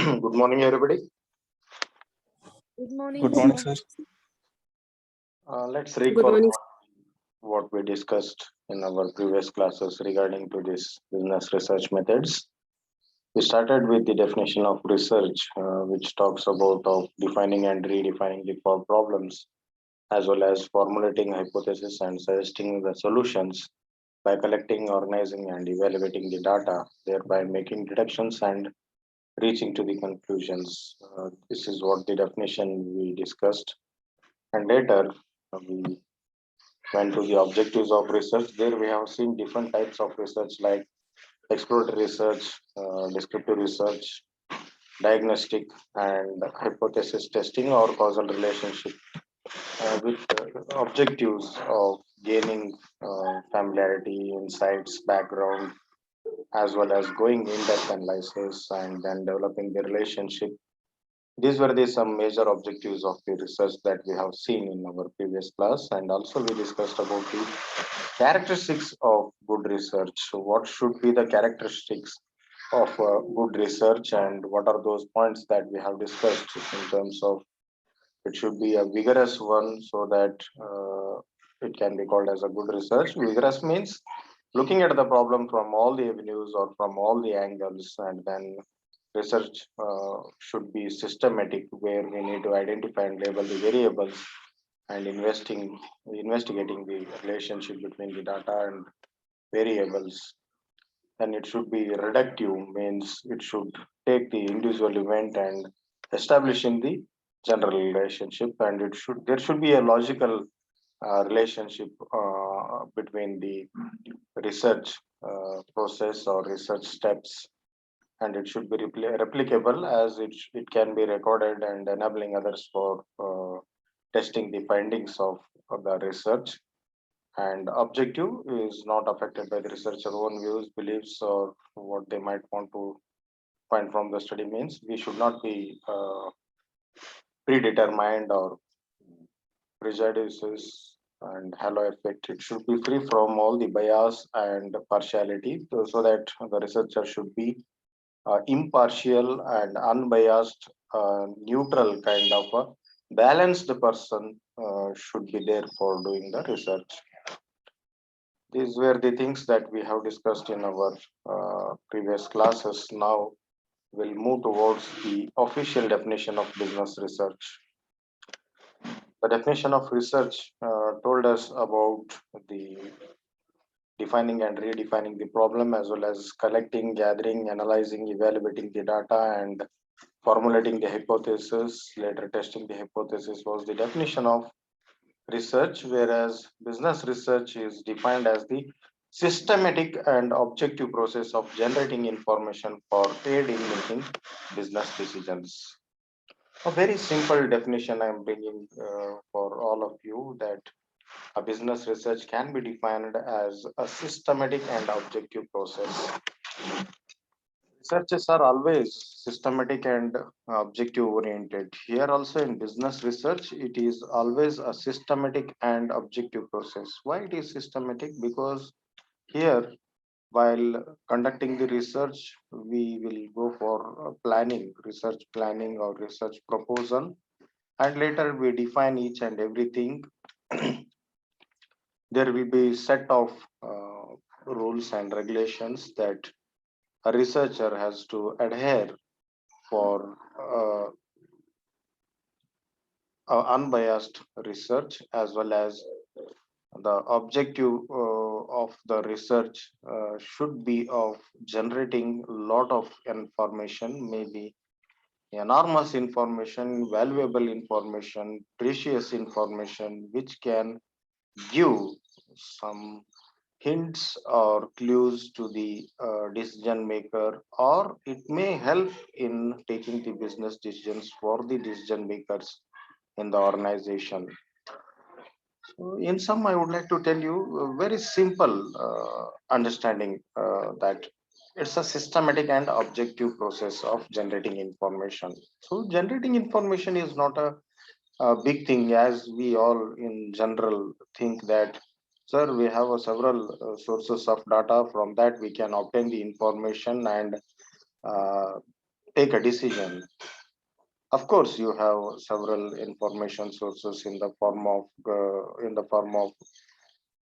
Good morning, everybody. Good morning. Good morning, sir. Let's Good recall morning. what we discussed in our previous classes regarding to this business research methods. We started with the definition of research, which talks about of defining and redefining the problems, as well as formulating hypotheses and suggesting the solutions by collecting, organizing, and evaluating the data, thereby making deductions and reaching to the conclusions. This is what the definition we discussed. And later, we went to the objectives of research. There we have seen different types of research like exploratory research, descriptive research, diagnostic, and hypothesis testing or causal relationship with objectives of gaining familiarity, insights, background, as well as going in-depth analysis and then developing the relationship. These were the some major objectives of the research that we have seen in our previous class, and also we discussed about the characteristics of good research. So what should be the characteristics of good research, and what are those points that we have discussed in terms of it should be a vigorous one so that it can be called as a good research. Vigorous means looking at the problem from all the avenues or from all the angles, and then research should be systematic where we need to identify and label the variables and investigating the relationship between the data and variables. Then it should be reductive, means it should take the individual event and establishing the general relationship, and it should there should be a logical relationship between the research process or research steps, and it should be replicable as it can be recorded and enabling others for testing the findings of the research. And objective is not affected by the researcher own views, beliefs, or what they might want to find from the study, means we should not be predetermined or prejudices and halo effect. It should be free from all the bias and partiality, so that the researcher should be impartial and unbiased, neutral kind of a balanced person should be there for doing the research. These were the things that we have discussed in our previous classes. Now we'll move towards the official definition of business research. The definition of research told us about the defining and redefining the problem, as well as collecting, gathering, analyzing, evaluating the data, and formulating the hypothesis, later testing the hypothesis was the definition of research, whereas business research is defined as the systematic and objective process of generating information for aid in making business decisions. A very simple definition I'm bringing for all of you, that a business research can be defined as a systematic and objective process. Researches are always systematic and objective oriented. Here also in business research, it is always a systematic and objective process. Why it is systematic? Because here, while conducting the research, we will go for planning, research planning or research proposal, and later we define each and everything. There will be set of rules and regulations that a researcher has to adhere for unbiased research, as well as the objective of the research should be of generating a lot of information, maybe enormous information, valuable information, precious information, which can give some hints or clues to the decision maker, or it may help in taking the business decisions for the decision makers in the organization. So in sum, I would like to tell you a very simple understanding that it's a systematic and objective process of generating information. So generating information is not a big thing, as we all in general think that, sir, we have several sources of data, from that we can obtain the information and uh, take a decision. Of course, you have several information sources in the form of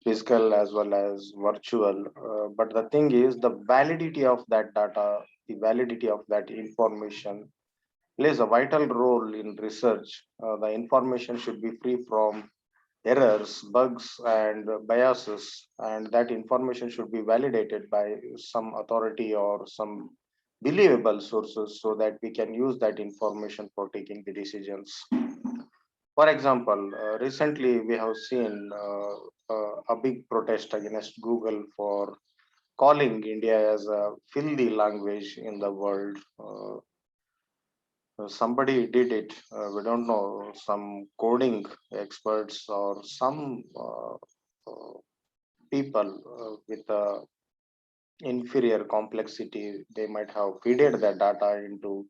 physical as well as virtual. But the thing is, the validity of that data, the validity of that information plays a vital role in research. The information should be free from errors, bugs, and biases, and that information should be validated by some authority or some believable sources, so that we can use that information for taking the decisions. For example, recently we have seen a big protest against Google for calling India as a filthy language in the world. Somebody did it. We don't know, some coding experts or some people with inferior complexity. They might have fed that data into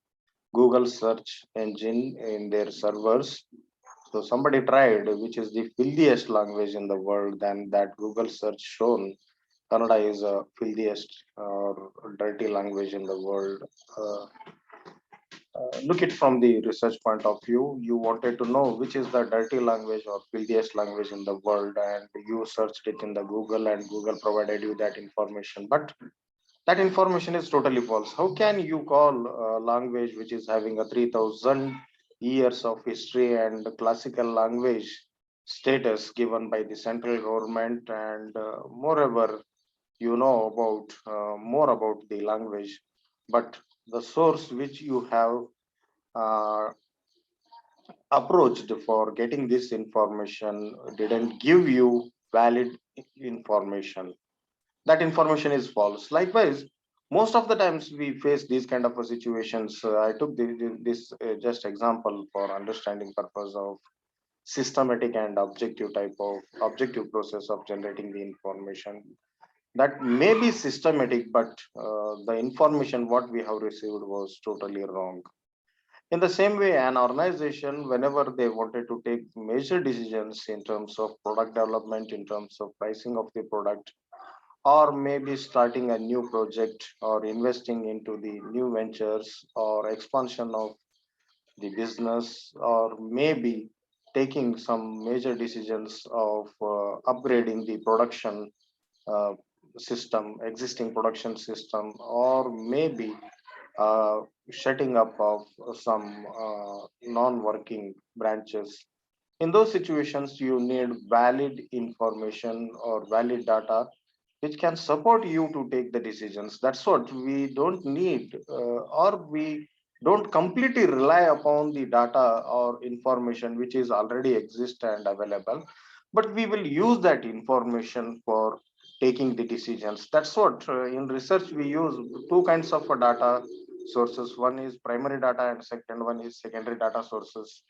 Google search engine in their servers. So somebody tried, which is the filthiest language in the world, then that Google search shown Kannada is a filthiest or dirty language in the world. Uh, Look it from the research point of view. You wanted to know which is the dirty language or filthiest language in the world, and you searched it in the Google, and Google provided you that information. But that information is totally false. How can you call a language which is having a 3,000 years of history and classical language status given by the central government, and moreover, you know about more about the language, but the source which you have uh, approached for getting this information didn't give you valid information. That information is false. Likewise, most of the times we face these kind of situations. I took this just example for understanding purpose of systematic and objective type of objective process of generating the information. That may be systematic, but the information what we have received was totally wrong. In the same way, an organization, whenever they wanted to take major decisions in terms of product development, in terms of pricing of the product, or maybe starting a new project, or investing into the new ventures, or expansion of the business, or maybe taking some major decisions of upgrading the production uh, system, existing production system, or maybe uh, shutting up of some non-working branches. In those situations, you need valid information or valid data which can support you to take the decisions. That's what we don't need, or we don't completely rely upon the data or information which is already exist and available, but we will use that information for taking the decisions. That's what in research we use two kinds of data sources. One is primary data and second one is secondary data sources.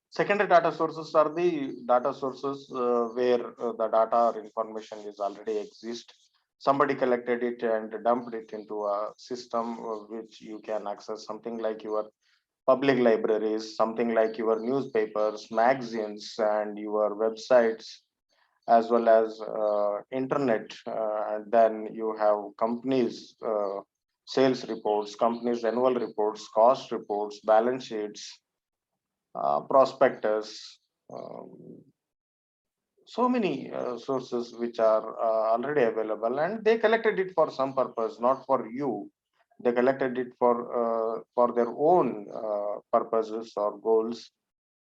Secondary data sources are the data sources where the data or information is already exist. Somebody collected it and dumped it into a system which you can access, something like your public libraries, something like your newspapers, magazines, and your websites, as well as internet. And then you have companies' sales reports, companies' annual reports, cost reports, balance sheets, prospectus, um, so many sources which are already available, and they collected it for some purpose, not for you. They collected it for their own purposes or goals,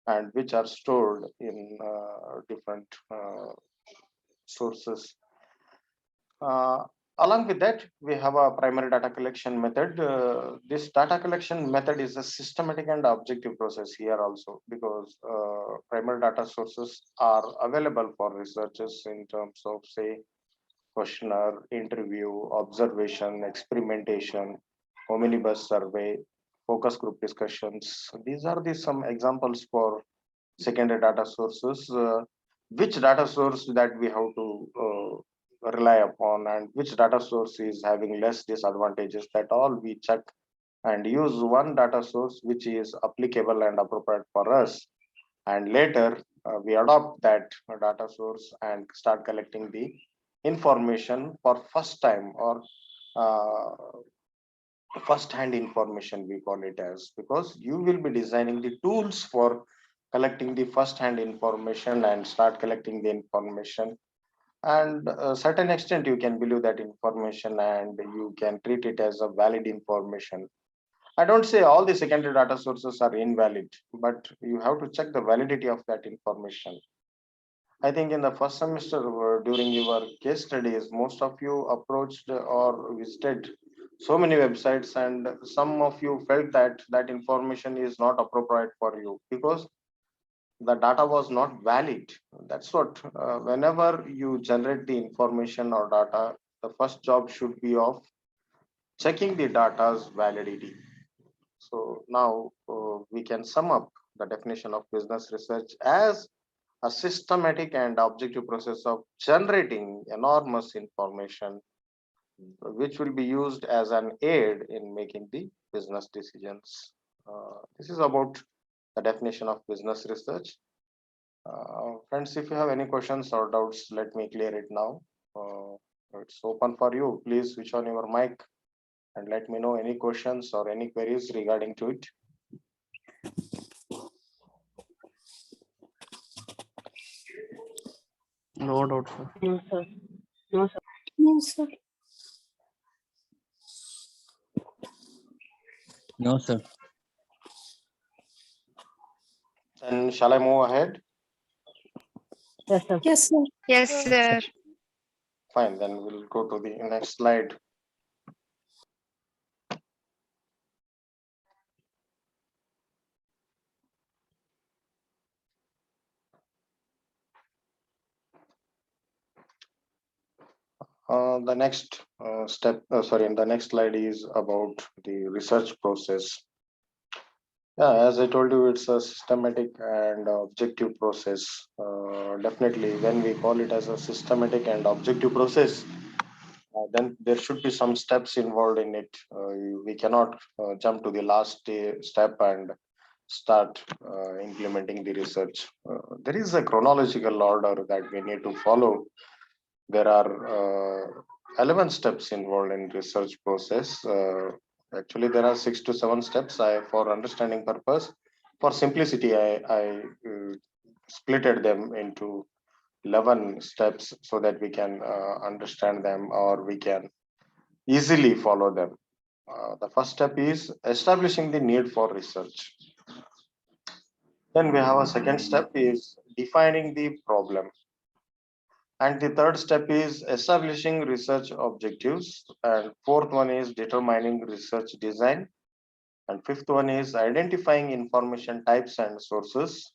and which are stored in different sources. Uh, Along with that, we have a primary data collection method. This data collection method is a systematic and objective process here also, because primary data sources are available for researchers in terms of, say, questionnaire, interview, observation, experimentation, omnibus survey, focus group discussions. These are the some examples for secondary data sources. Which data source that we have to rely upon, and which data source is having less disadvantages, that all we check and use one data source which is applicable and appropriate for us, and later we adopt that data source and start collecting the information for first time, or uh, first hand information we call it as, because you will be designing the tools for collecting the first hand information and start collecting the information. And a certain extent you can believe that information and you can treat it as a valid information. I don't say all the secondary data sources are invalid, but you have to check the validity of that information. I think in the first semester, during your case studies, most of you approached or visited so many websites, and some of you felt that that information is not appropriate for you because the data was not valid. That's what, whenever you generate the information or data, the first job should be of checking the data's validity. So now we can sum up the definition of business research as a systematic and objective process of generating enormous information, which will be used as an aid in making the business decisions. This is about the definition of business research. Friends, if you have any questions or doubts, let me clear it now. Uh, it's open for you. Please switch on your mic and let me know any questions or any queries regarding to it. No doubt, sir. No, sir. No, sir. No, sir. No, sir. Then shall I move ahead? Yes, sir. Yes, sir. Yes, sir. Fine, then we'll go to the next slide. The next in the next slide is about the research process. Yeah, as I told you, it's a systematic and objective process. Definitely, when we call it as a systematic and objective process, then there should be some steps involved in it. We cannot jump to the last step and start implementing the research. There is a chronological order that we need to follow. There are 11 steps involved in research process. Actually, there are 6 to 7 steps. For understanding purpose, for simplicity, I splitted them into 11 steps so that we can understand them, or we can easily follow them. The first step is establishing the need for research. Then we have a second step is defining the problem. And the third step is establishing research objectives. And fourth one is determining research design. And fifth one is identifying information types and sources.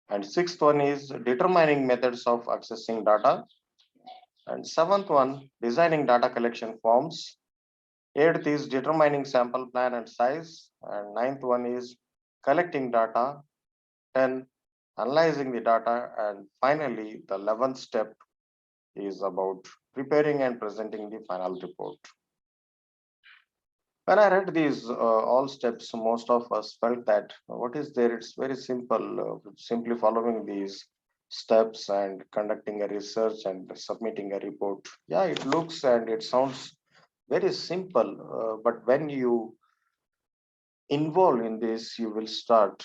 And sixth one is determining methods of accessing data. And seventh one, designing data collection forms. Eighth is determining sample plan and size. And ninth one is collecting data. 10, analyzing the data. And finally, the 11th step is about preparing and presenting the final report. When I read these all steps, most of us felt that what is there? It's very simple, simply following these steps and conducting a research and submitting a report. Yeah, it looks and it sounds very simple, but when you involve in this, you will start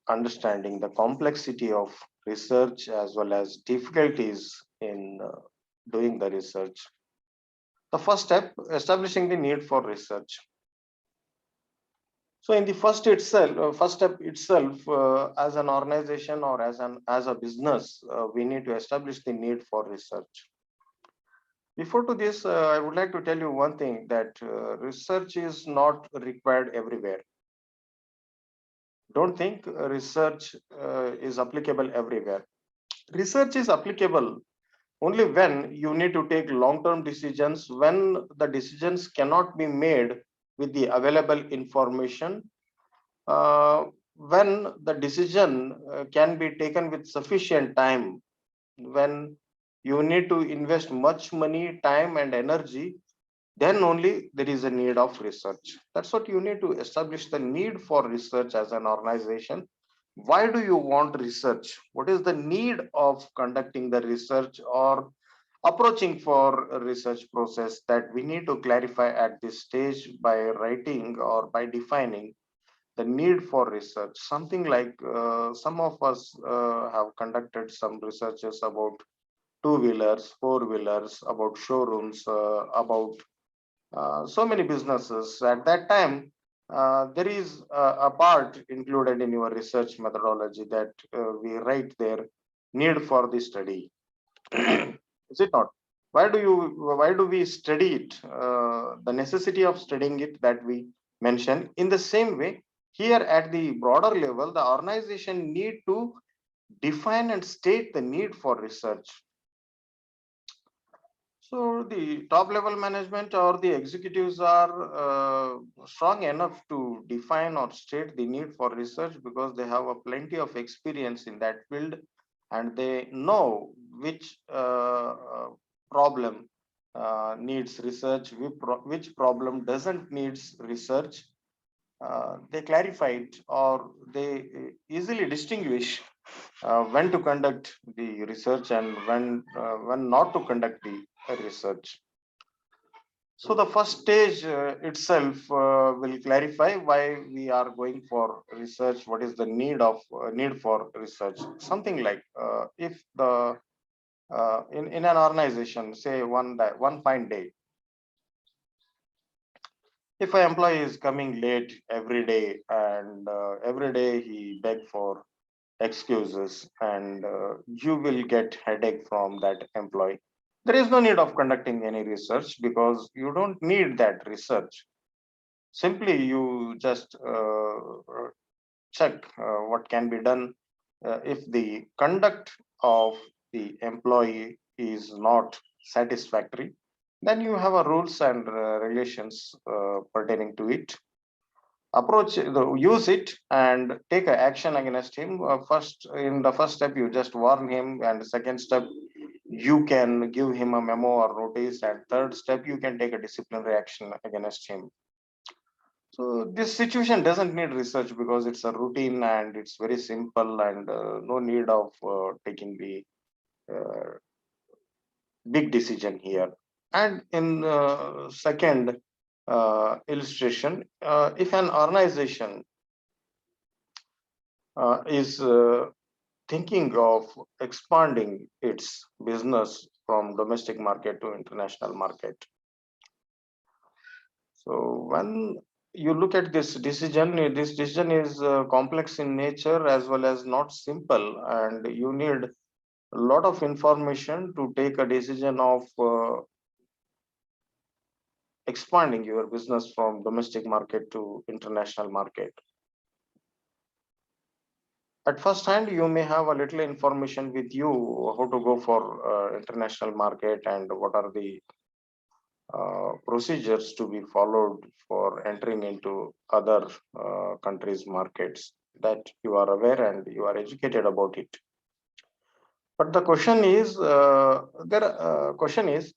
understanding the complexity of research as well as difficulties in doing the research. The first step, establishing the need for research. So in the first step itself, as an organization or as a business, we need to establish the need for research. Before to this, I would like to tell you one thing, that research is not required everywhere. Don't think research is applicable everywhere. Research is applicable only when you need to take long-term decisions, when the decisions cannot be made with the available information, when the decision can be taken with sufficient time, when you need to invest much money, time and energy, then only there is a need of research. That's what you need to establish, the need for research as an organization. Why do you want research? What is the need of conducting the research or approaching for a research process? That we need to clarify at this stage by writing or by defining the need for research. Something like some of us have conducted some researches about two-wheelers, four-wheelers, about showrooms, about so many businesses. At that time, there is a part included in your research methodology that we write there, need for the study. Is it not? Why do we study it? The necessity of studying it that we mention. In the same way, here at the broader level, the organization need to define and state the need for research. So the top level management or the executives are strong enough to define or state the need for research because they have a plenty of experience in that field, and they know which problem needs research, which problem doesn't needs research. They clarify it, or they easily distinguish when to conduct the research and when not to conduct the research. So the first stage itself will clarify why we are going for research. What is the need for research? Something like if the in an organization, say one fine day, if an employee is coming late every day and every day he beg for excuses, and you will get headache from that employee. There is no need of conducting any research because you don't need that research. Simply you just check what can be done. If the conduct of the employee is not satisfactory, then you have a rules and regulations pertaining to it. Use it and take a action against him. First, in the first step, you just warn him, and the second step, you can give him a memo or notice, and third step, you can take a disciplinary action against him. So this situation doesn't need research because it's a routine and it's very simple, and no need of taking the uh, big decision here. And in second illustration, if an organization is thinking of expanding its business from domestic market to international market. So when you look at this decision is complex in nature as well as not simple, and you need a lot of information to take a decision of expanding your business from domestic market to international market. At first hand, you may have a little information with you how to go for international market and what are the procedures to be followed for entering into other countries' markets, that you are aware and you are educated about it. But the question is, question is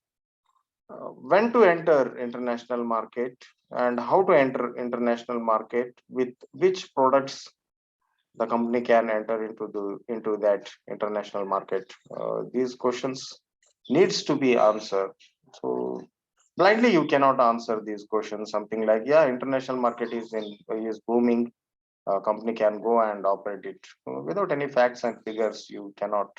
when to enter international market and how to enter international market, with which products the company can enter into that international market. These questions needs to be answered. So blindly you cannot answer these questions. Something like, yeah, international market is booming. A company can go and operate it without any facts and figures. You cannot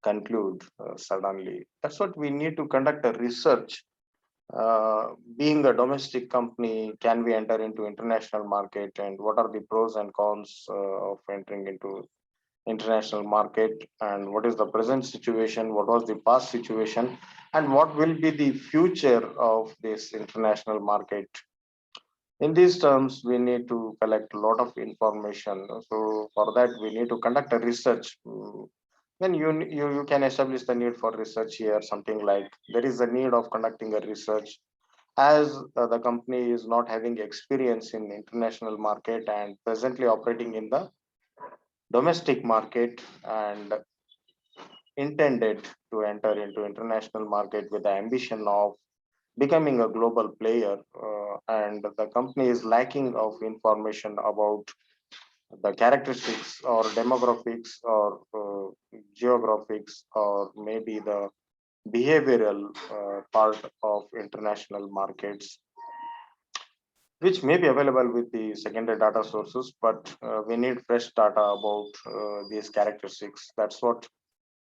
conclude suddenly. That's what we need to conduct a research. Being a domestic company, can we enter into international market, and what are the pros and cons of entering into international market, and what is the present situation, what was the past situation, and what will be the future of this international market. In these terms, we need to collect a lot of information. So for that, we need to conduct a research. Then you can establish the need for research here, something like there is a need of conducting a research as the company is not having experience in international market and presently operating in the domestic market and intended to enter into international market with the ambition of becoming a global player, and the company is lacking of information about the characteristics or demographics or geographics or maybe the behavioral part of international markets, which may be available with the secondary data sources, but we need fresh data about these characteristics. That's what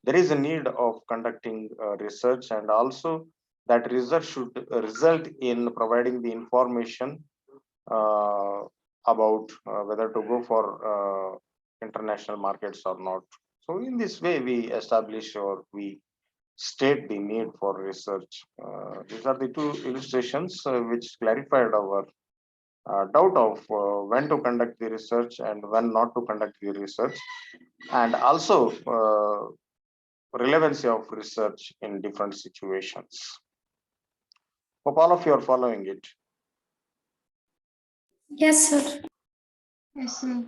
there is a need of conducting research, and also that research should result in providing the information uh, about whether to go for international markets or not. So in this way, we establish or we state the need for research. These are the two illustrations which clarified our doubt of when to conduct the research and when not to conduct the research, and also relevancy of research in different situations. Hope all of you are following it. Yes, sir. Yes, sir.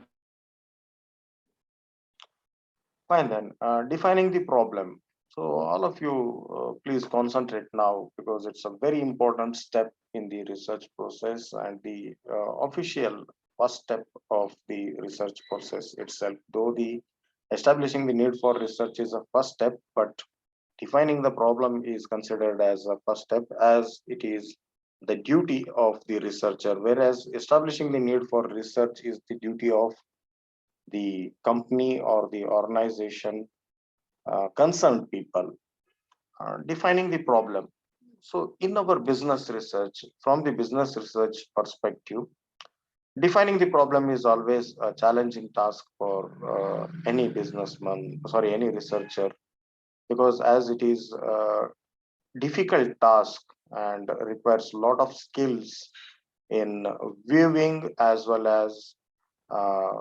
Fine then, defining the problem. So all of you, please concentrate now, because it's a very important step in the research process and the official first step of the research process itself. Though the establishing the need for research is a first step, but defining the problem is considered as a first step, as it is the duty of the researcher, whereas establishing the need for research is the duty of the company or the organization, concerned people. Defining the problem. So in our business research, from the business research perspective, defining the problem is always a challenging task for any businessman, sorry, any researcher, because as it is a difficult task and requires a lot of skills in viewing as well as uh,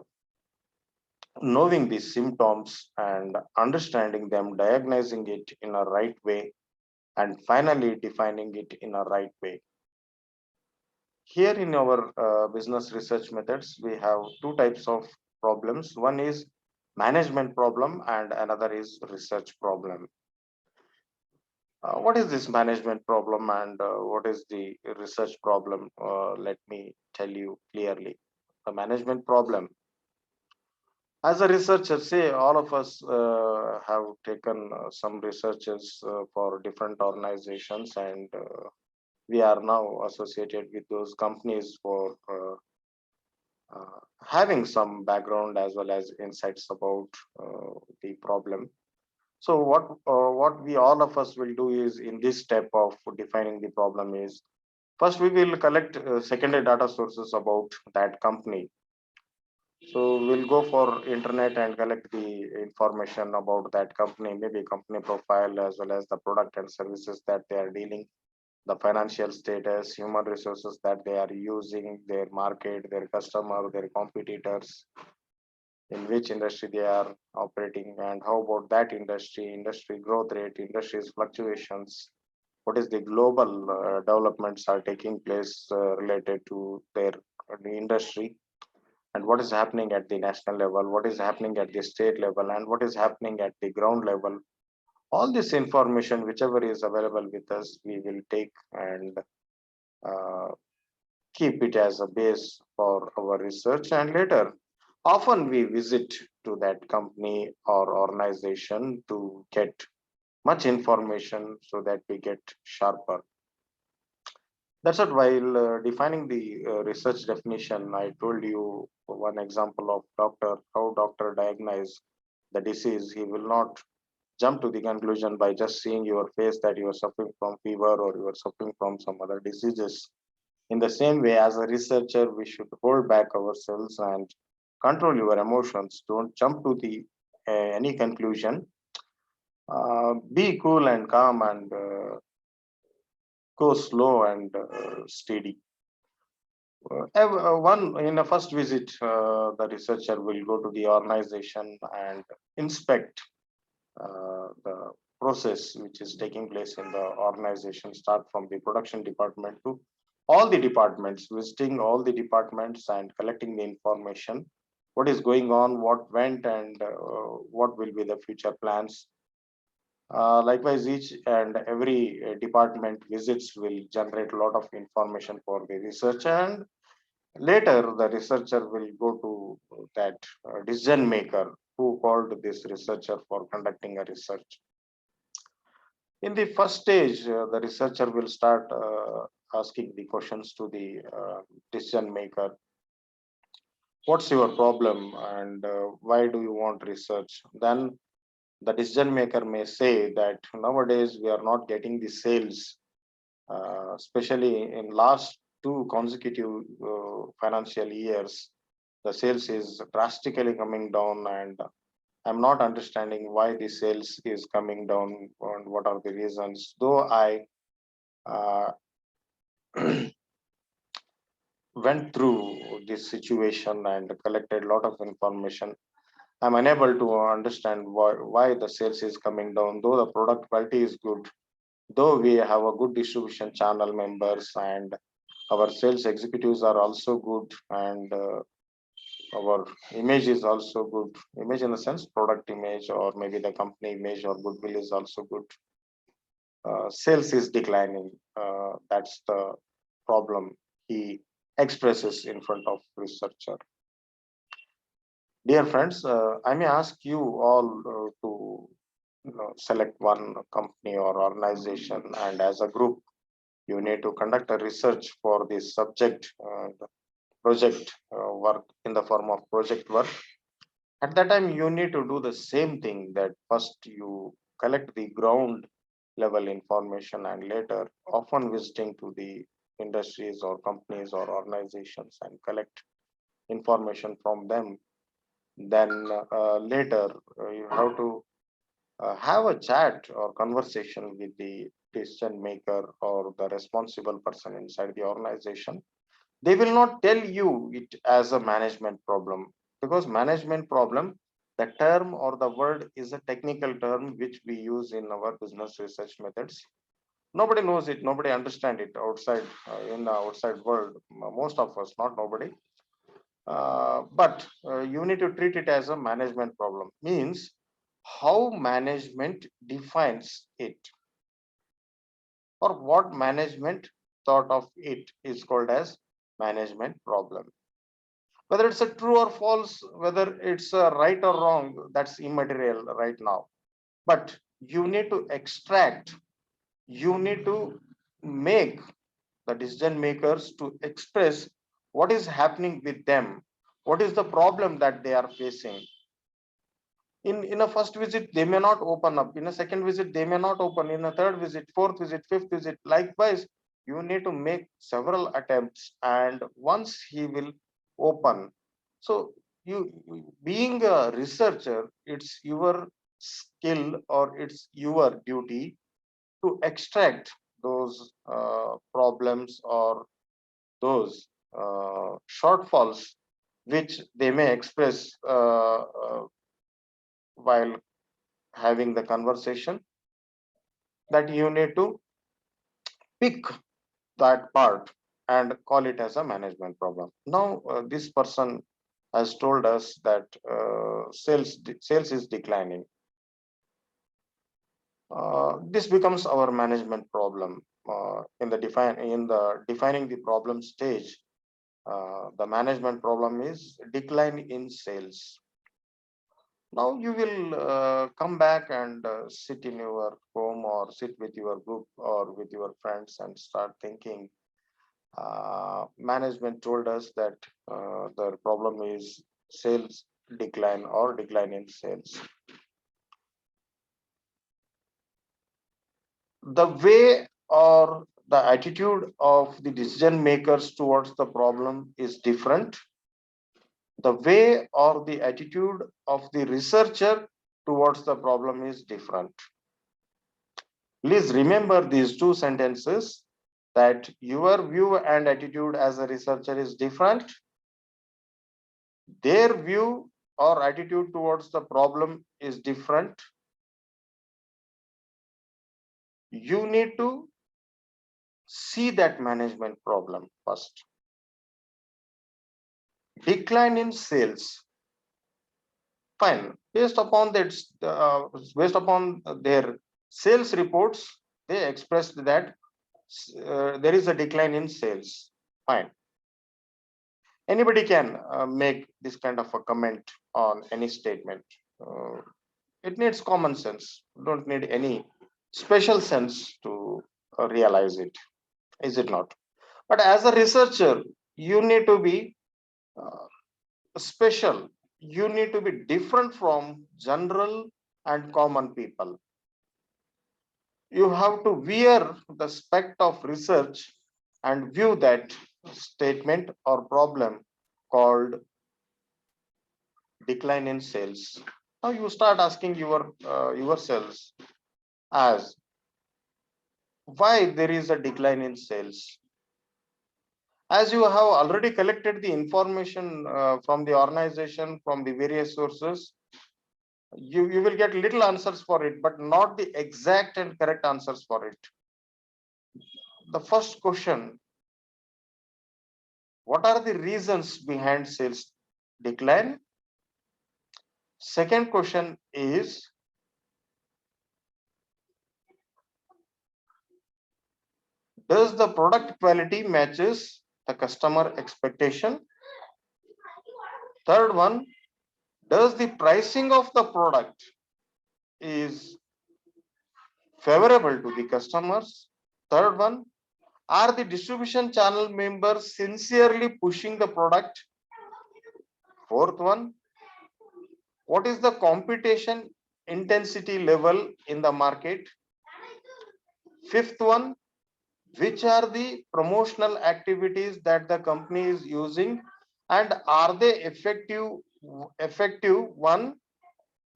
knowing the symptoms and understanding them, diagnosing it in a right way, and finally defining it in a right way. Here in our business research methods, we have two types of problems. One is management problem and another is research problem. What is this management problem and what is the research problem? Let me tell you clearly. The management problem, as a researcher, say all of us have taken some researches for different organizations, and we are now associated with those companies for having some background as well as insights about the problem. So what we all of us will do is, in this step of defining the problem, is first we will collect secondary data sources about that company. So we'll go for internet and collect the information about that company, maybe company profile as well as the product and services that they are dealing, the financial status, human resources that they are using, their market, their customer, their competitors, in which industry they are operating, and how about that industry growth rate, industry's fluctuations, what is the global developments are taking place related to their industry, and what is happening at the national level, what is happening at the state level, and what is happening at the ground level. All this information, whichever is available with us, we will take and uh, keep it as a base for our research. And later, often we visit to that company or organization to get much information so that we get sharper. That's what while defining the research definition, I told you one example of how doctor diagnose the disease. He will not jump to the conclusion by just seeing your face that you are suffering from fever or you are suffering from some other diseases. In the same way, as a researcher, we should hold back ourselves and control your emotions. Don't jump to the any conclusion. Be cool and calm and go slow and steady. One in a first visit, the researcher will go to the organization and inspect the process which is taking place in the organization, start from the production department to all the departments, visiting all the departments and collecting the information, what is going on, what went, and what will be the future plans. Likewise, each and every department visits will generate a lot of information for the research, and later the researcher will go to that decision maker who called this researcher for conducting a research. In the first stage, the researcher will start asking the questions to the decision maker. What's your problem and why do you want research? Then the decision maker may say that nowadays we are not getting the sales, especially in last two consecutive financial years. The sales is drastically coming down, and I'm not understanding why the sales is coming down and what are the reasons. Though I uh, went through this situation and collected a lot of information, I'm unable to understand why the sales is coming down, though the product quality is good, though we have a good distribution channel members and our sales executives are also good, and our image is also good. Image in the sense product image or maybe the company image or goodwill is also good. Sales is declining. That's the problem he expresses in front of researcher. Dear friends, I may ask you all to select one company or organization, and as a group, you need to conduct a research for this subject, project work in the form of project work. At that time, you need to do the same thing, that first you collect the ground level information and later often visiting to the industries or companies or organizations and collect information from them. Then later you have to have a chat or conversation with the decision maker or the responsible person inside the organization. They will not tell you it as a management problem, because management problem, the term or the word is a technical term which we use in our business research methods. Nobody knows it, nobody understand it outside, in the outside world, most of us, not nobody. But you need to treat it as a management problem, means how management defines it or what management thought of it is called as management problem. Whether it's a true or false, whether it's a right or wrong, that's immaterial right now. But you need to extract, you need to make the decision makers to express what is happening with them, what is the problem that they are facing. In a first visit, they may not open up. In a second visit, they may not open. In a third visit, fourth visit, fifth visit, likewise, you need to make several attempts. And once he will open, so being a researcher, it's your skill or it's your duty to extract those problems or those shortfalls which they may express while having the conversation, that you need to pick that part and call it as a management problem. Now, this person has told us that sales is declining. This becomes our management problem. In the defining the problem stage, the management problem is decline in sales. Now you will come back and sit in your home or sit with your group or with your friends and start thinking. Management told us that the problem is sales decline or decline in sales. The way or the attitude of the decision makers towards the problem is different. The way or the attitude of the researcher towards the problem is different. Please remember these two sentences, that your view and attitude as a researcher is different. Their view or attitude towards the problem is different. You need to see that management problem first. Decline in sales. Fine. Based upon their sales reports, they expressed that there is a decline in sales. Fine. Anybody can make this kind of a comment on any statement. It needs common sense. Don't need any special sense to realize it. Is it not? But as a researcher, you need to be special. You need to be different from general and common people. You have to wear the spect of research and view that statement or problem called decline in sales. Now you start asking yourselves as why there is a decline in sales. As you have already collected the information from the organization, from the various sources, you will get little answers for it, but not the exact and correct answers for it. The first question, what are the reasons behind sales decline? Second question is, does the product quality matches the customer expectation? Third one, does the pricing of the product is favorable to the customers? Third one, are the distribution channel members sincerely pushing the product? Fourth one, what is the competition intensity level in the market? Fifth one, which are the promotional activities that the company is using, and are they effective one,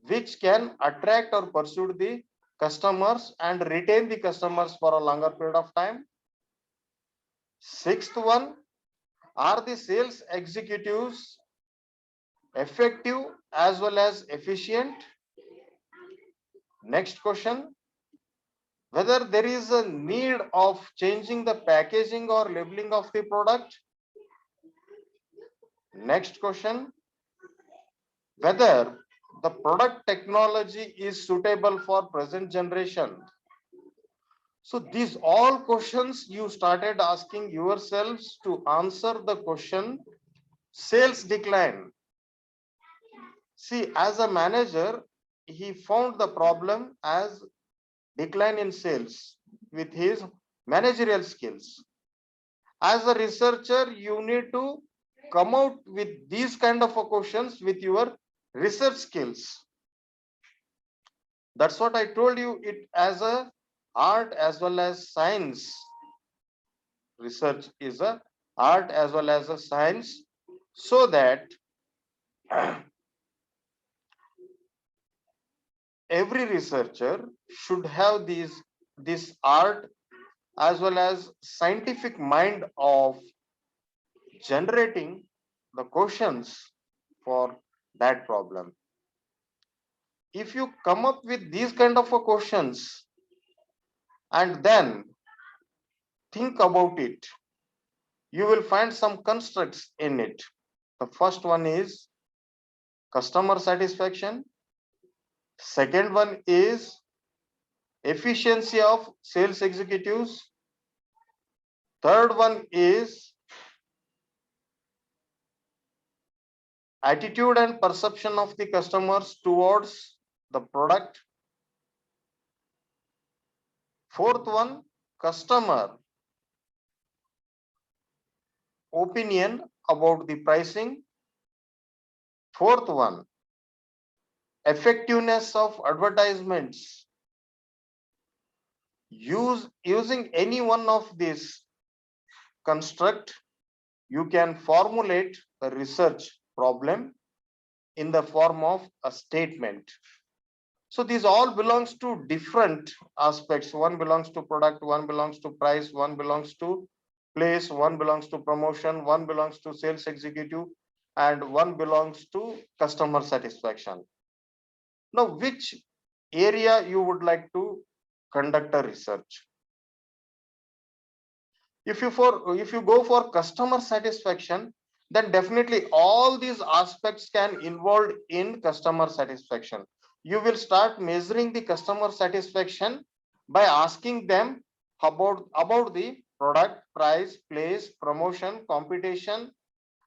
which can attract or pursue the customers and retain the customers for a longer period of time? Sixth one, are the sales executives effective as well as efficient? Next question, whether there is a need of changing the packaging or labeling of the product. Next question, whether the product technology is suitable for present generation. So these all questions you started asking yourselves to answer the question sales decline. See, as a manager, he found the problem as decline in sales with his managerial skills. As a researcher, you need to come out with these kind of questions with your research skills. That's what I told you, it as a art as well as science. Research is a art as well as a science, so that every researcher should have this art as well as scientific mind of generating the questions for that problem. If you come up with these kind of questions and then think about it, you will find some constructs in it. The first one is customer satisfaction. Second one is efficiency of sales executives. Third one is attitude and perception of the customers towards the product. Fourth one, customer opinion about the pricing. Fourth one, effectiveness of advertisements. Using any one of these construct, you can formulate a research problem in the form of a statement. So these all belongs to different aspects. One belongs to product, one belongs to price, one belongs to place, one belongs to promotion, one belongs to sales executive, and one belongs to customer satisfaction. Now, which area you would like to conduct a research? If you go for customer satisfaction, then definitely all these aspects can involve in customer satisfaction. You will start measuring the customer satisfaction by asking them about the product, price, place, promotion, competition,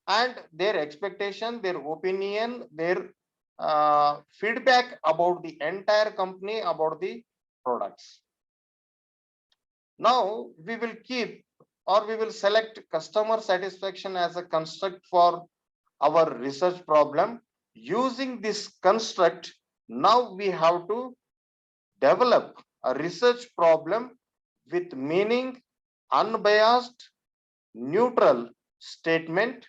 and their expectation, their opinion, their feedback about the entire company, about the products. Now we will keep, or we will select customer satisfaction as a construct for our research problem. Using this construct, now we have to develop a research problem with meaning, unbiased, neutral statement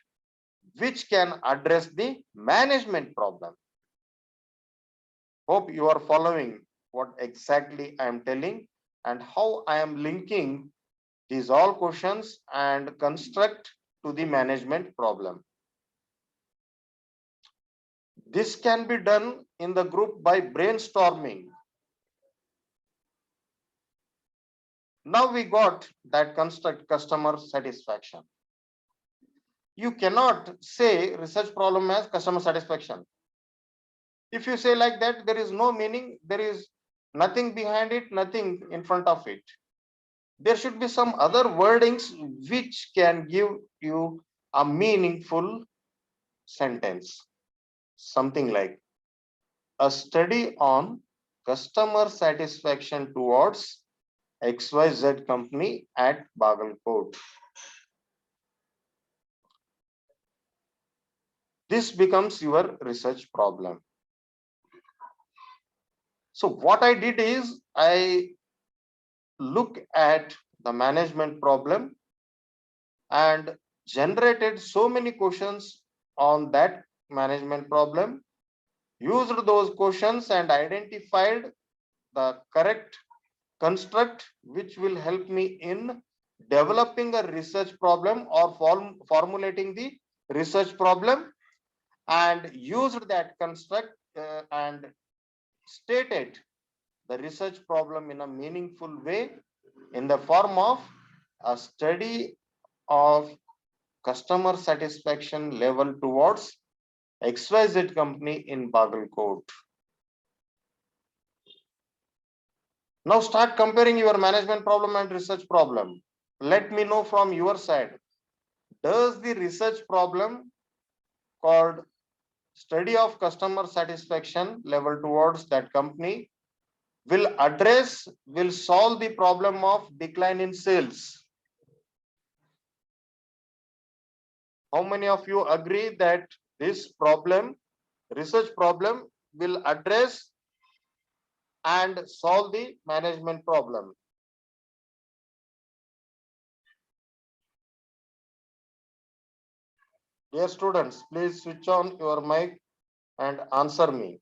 which can address the management problem. Hope you are following what exactly I am telling and how I am linking these all questions and construct to the management problem. This can be done in the group by brainstorming. Now we got that construct customer satisfaction. You cannot say research problem as customer satisfaction. If you say like that, there is no meaning, there is nothing behind it, nothing in front of it. There should be some other wordings which can give you a meaningful sentence. Something like a study on customer satisfaction towards XYZ company at Bagalkot. This becomes your research problem. So what I did is I look at the management problem and generated so many questions on that management problem, used those questions and identified the correct construct which will help me in developing a research problem or formulating the research problem, and used that construct and stated the research problem in a meaningful way in the form of a study of customer satisfaction level towards XYZ company in Bagalkot. Now start comparing your management problem and research problem. Let me know from your side, does the research problem called study of customer satisfaction level towards that company will solve the problem of decline in sales? How many of you agree that this problem, research problem, will address and solve the management problem? Dear students, please switch on your mic and answer me.